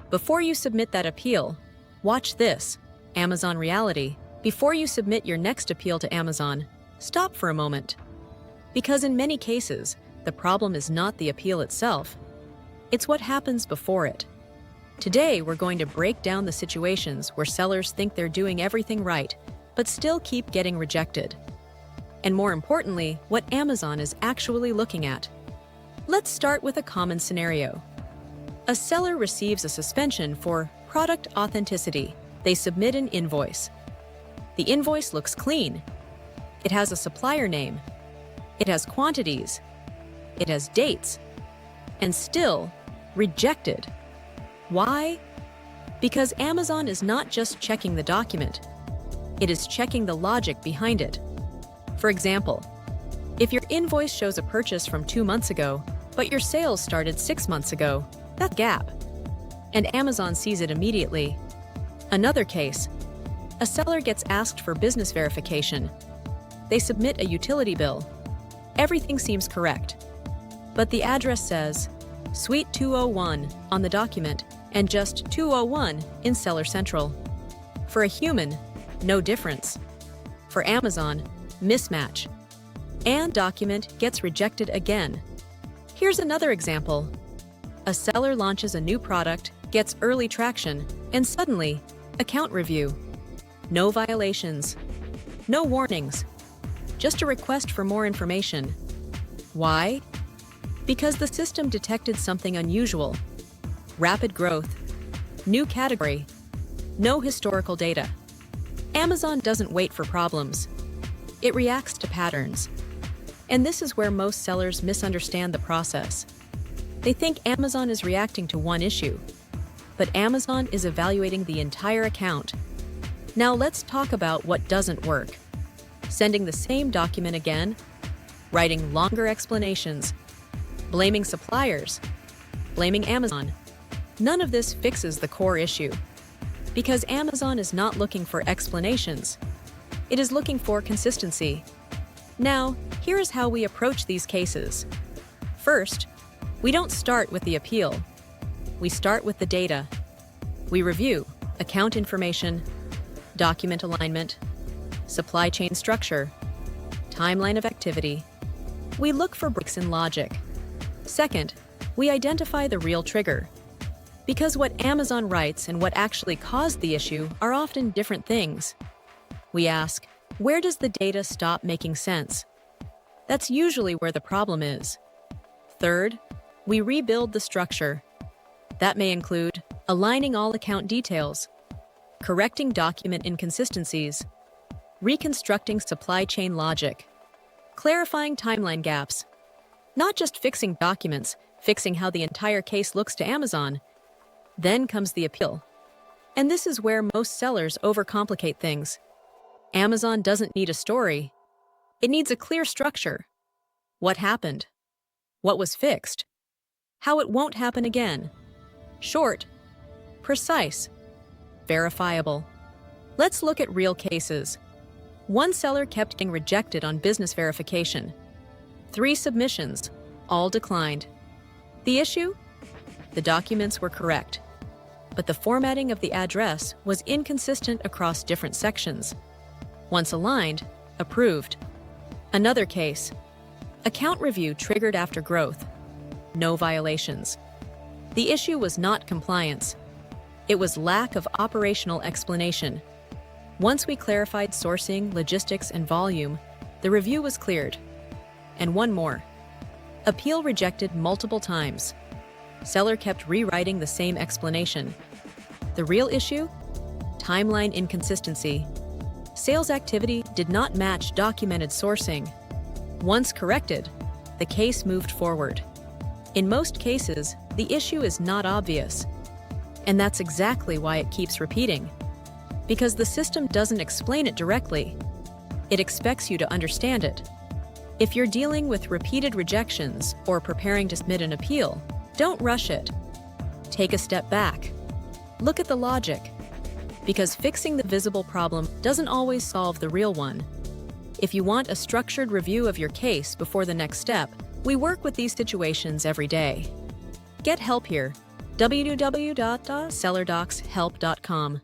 Before you submit that appeal, watch this. Amazon Reality. Before you submit your next appeal to Amazon, stop for a moment. Because in many cases, the problem is not the appeal itself. It's what happens before it. Today, we're going to break down the situations where sellers think they're doing everything right, but still keep getting rejected. And more importantly, what Amazon is actually looking at. Let's start with a common scenario. A seller receives a suspension for product authenticity. They submit an invoice. The invoice looks clean. It has a supplier name. It has quantities. It has dates. And still rejected. Why? Because Amazon is not just checking the document. It is checking the logic behind it. For example, if your invoice shows a purchase from 2 months ago, but your sales started 6 months ago, that's a gap. And Amazon sees it immediately. Another case, a seller gets asked for business verification. They submit a utility bill. Everything seems correct. But the address says Suite 201 on the document and just 201 in Seller Central. For a human, no difference. For Amazon, mismatch. And document gets rejected again. Here's another example. A seller launches a new product, gets early traction, and suddenly, account review. No violations. No warnings. Just a request for more information. Why? Because the system detected something unusual. Rapid growth. New category. No historical data. Amazon doesn't wait for problems. It reacts to patterns. And this is where most sellers misunderstand the process. They think Amazon is reacting to one issue, but Amazon is evaluating the entire account. Now let's talk about what doesn't work. Sending the same document again, writing longer explanations, blaming suppliers, blaming Amazon. None of this fixes the core issue. Because Amazon is not looking for explanations. It is looking for consistency. Now, here is how we approach these cases. First, we don't start with the appeal. We start with the data. We review account information, document alignment, supply chain structure, timeline of activity. We look for breaks in logic. Second, we identify the real trigger. Because what Amazon writes and what actually caused the issue are often different things. We ask, where does the data stop making sense? That's usually where the problem is. Third, we rebuild the structure. That may include aligning all account details, correcting document inconsistencies, reconstructing supply chain logic, clarifying timeline gaps. Not just fixing documents, fixing how the entire case looks to Amazon. Then comes the appeal. And this is where most sellers overcomplicate things. Amazon doesn't need a story. It needs a clear structure. What happened? What was fixed? How it won't happen again. Short, precise, verifiable. Let's look at real cases. One seller kept getting rejected on business verification. 3 submissions, all declined. The issue? The documents were correct, but the formatting of the address was inconsistent across different sections. Once aligned, approved. Another case. Account review triggered after growth. No violations. The issue was not compliance. It was lack of operational explanation. Once we clarified sourcing, logistics, and volume, the review was cleared. And one more. Appeal rejected multiple times. Seller kept rewriting the same explanation. The real issue? Timeline inconsistency. Sales activity did not match documented sourcing. Once corrected, the case moved forward. In most cases, the issue is not obvious. And that's exactly why it keeps repeating. Because the system doesn't explain it directly. It expects you to understand it. If you're dealing with repeated rejections or preparing to submit an appeal, don't rush it. Take a step back. Look at the logic. Because fixing the visible problem doesn't always solve the real one. If you want a structured review of your case before the next step, we work with these situations every day. Get help here. www.sellerdocshelp.com.